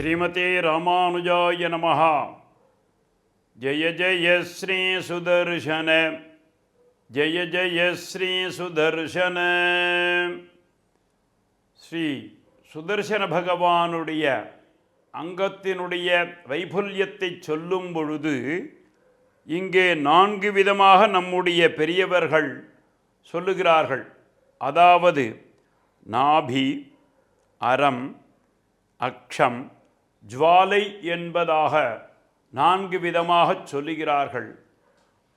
ஸ்ரீமதே ராமானுஜாய நமஹ. ஜெய ஜெய ஸ்ரீ சுதர்சன, ஜெய ஜெய ஸ்ரீ சுதர்சன. ஸ்ரீ சுதர்சன பகவானுடைய அங்கத்தினுடைய வைபல்யத்தை சொல்லும் பொழுது இங்கே 4 விதமாக நம்முடைய பெரியவர்கள் சொல்லுகிறார்கள். அதாவது நாபி, அரம், அக்ஷம், ஜுவாலை என்பதாக 4 விதமாக சொல்லுகிறார்கள்.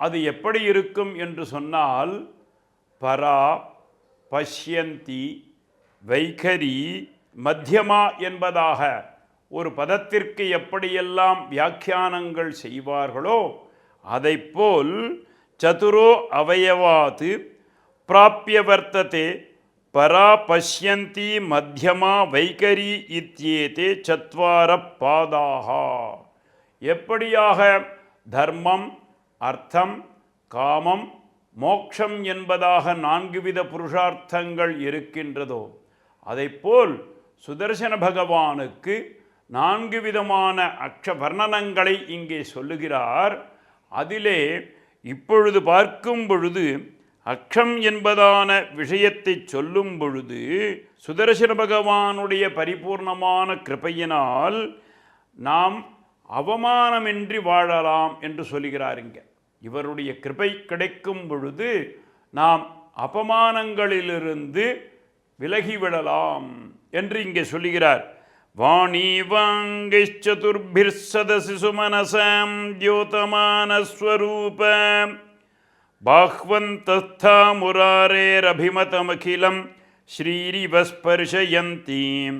அது எப்படி இருக்கும் என்று சொன்னால், பரா, பஷ்யந்தி, வைகரி, மத்தியமா என்பதாக ஒரு பதத்திற்கு எப்படியெல்லாம் வியாக்கியானங்கள் செய்வார்களோ அதைப்போல் சதுரோ அவயவாத் பிராப்ய வர்த்ததே பரா, பஷ்யந்தி, மத்தியமா, வைகரி இத்யேதே 4 பாதாக. எப்படியாக தர்மம், அர்த்தம், காமம், மோக்ஷம் என்பதாக 4 வித புருஷார்த்தங்கள் இருக்கின்றதோ அதைப்போல் சுதர்சன பகவானுக்கு 4 விதமான வர்ணனங்களை இங்கே சொல்லுகிறார். அதிலே இப்பொழுது பார்க்கும் பொழுது அக்ஷம் என்பதான விஷயத்தை சொல்லும் பொழுது சுதர்சன பகவானுடைய பரிபூர்ணமான கிருபையினால் நாம் அவமானமின்றி வாழலாம் என்று சொல்கிறாருங்க. இவருடைய கிருபை கிடைக்கும் பொழுது நாம் அபமானங்களிலிருந்து விலகிவிடலாம் என்று இங்கே சொல்லுகிறார். வாணி வாங்கிச்சதுர்பிர் சதசி சுமனசாம் தியோதமானஸ்வரூபம் பாஹ்வந்தஸ்தா முராரேரபிமதமகிலம் ஸ்ரீரிவஸ்பர்ஷயந்தீம்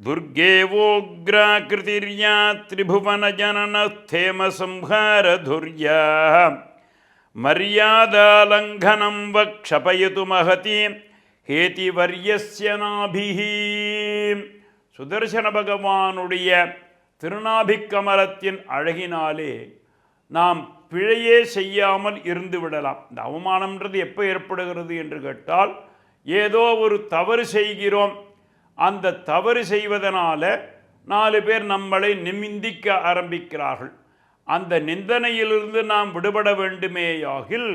துர்கேவோக்ராகிருதிர்யா திரிபுவனஜனனஸ்தேம சம்ஹாரதுர்யா மர்யாதாலங்கனம் வக்ஷபயது மஹதி ஹேதிவர்யஸ்ய நாபிஹி. சுதர்சன பகவானுடைய திருநாபிக்கமலத்தின் அழகினாலே நாம் பிழையே செய்யாமல் இருந்து விடலாம். இந்த அவமானம்ன்றது எப்போ ஏற்படுகிறது என்று கேட்டால், ஏதோ ஒரு தவறு செய்கிறோம், அந்த தவறு செய்வதனால 4 பேர் நம்மளை நிந்திக்க ஆரம்பிக்கிறார்கள். அந்த நிந்தனையிலிருந்து நாம் விடுபட வேண்டுமேயாகில்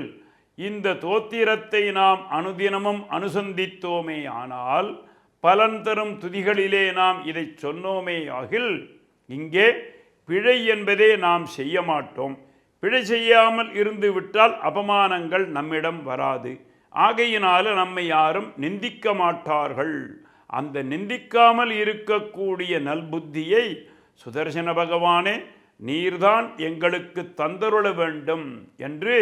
இந்த தோத்திரத்தை நாம் அனுதினமும் அனுசந்தித்தோமே ஆனால், பலன் தரும் துதிகளிலே நாம் இதை சொன்னோமேயாகில் இங்கே பிழை என்பதே நாம் செய்ய மாட்டோம். பிழை செய்யாமல் இருந்து விட்டால் அபமானங்கள் நம்மிடம் வராது. ஆகையினால நம்மை யாரும் நிந்திக்க மாட்டார்கள். அந்த நிந்திக்காமல் இருக்கக்கூடிய நல்புத்தியை சுதர்சன பகவானே நீர்தான் எங்களுக்கு தந்தருள வேண்டும் என்று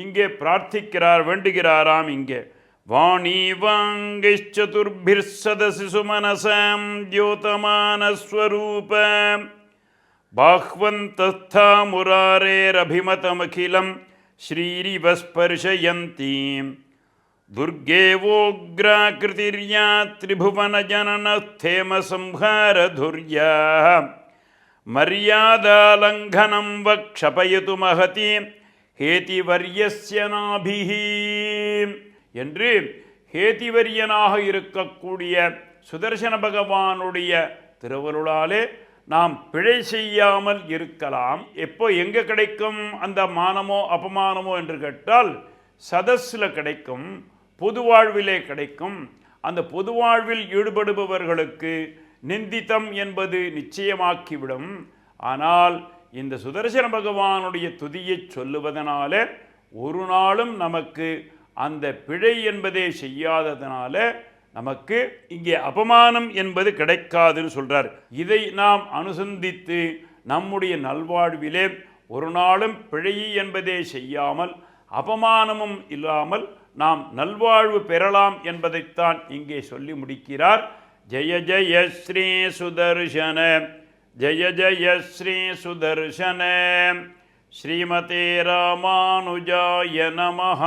இங்கே பிரார்த்திக்கிறார், வேண்டுகிறாராம். இங்கே வாணி வாங்கிச்சதுர்பிர் சதசி சுமனசாம் தியோதமானஸ்வரூபம் பாஹ்வந்தஸ்தா முராரேரபிமதமகிலம் ஸ்ரீரிவஸ்பர்ஷயந்தீம் துர்கேவோக்ராகிருதிர்யா திரிபுவனஜனனஸ்தேம சம்ஹாரதுர்யா மர்யாதாலங்கனம் வக்ஷபயது மஹதி ஹேதிவர்யஸ்ய நாபிஹி என்று ஹேதிவரியனாக இருக்கக்கூடிய சுதர்சன பகவானுடைய திருவருளாலே நாம் பிழை செய்யாமல் இருக்கலாம். எப்போ எங்கே கிடைக்கும் அந்த மானமோ அபமானமோ என்று கேட்டால், சதஸில் கிடைக்கும், பொது வாழ்விலே கிடைக்கும். அந்த பொது வாழ்வில் ஈடுபடுபவர்களுக்கு நிந்தித்தம் என்பது நிச்சயமாக்கிவிடும். ஆனால் இந்த சுதர்சன பகவானுடைய துதியை சொல்லுவதனால ஒரு நாளும் நமக்கு அந்த பிழை என்பதே செய்யாததனால நமக்கு இங்கே அபமானம் என்பது கிடைக்காதுன்னு சொல்றார். இதை நாம் அனுசந்தித்து நம்முடைய நல்வாழ்விலே ஒரு நாளும் பிழை என்பதே செய்யாமல் அபமானமும் இல்லாமல் நாம் நல்வாழ்வு பெறலாம் என்பதைத்தான் இங்கே சொல்லி முடிக்கிறார். ஜெய ஜெய ஸ்ரீ சுதர்சன, ஜெய ஜெய ஸ்ரீ சுதர்சன. ஸ்ரீமதே ராமானுஜாய நமஹ.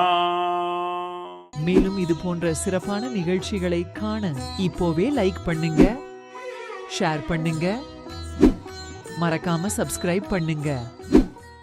மேலும் இது போன்ற சிறப்பான நிகழ்ச்சிகளை காண இப்போவே லைக் பண்ணுங்க, ஷேர் பண்ணுங்க, மறக்காம சப்ஸ்கிரைப் பண்ணுங்க.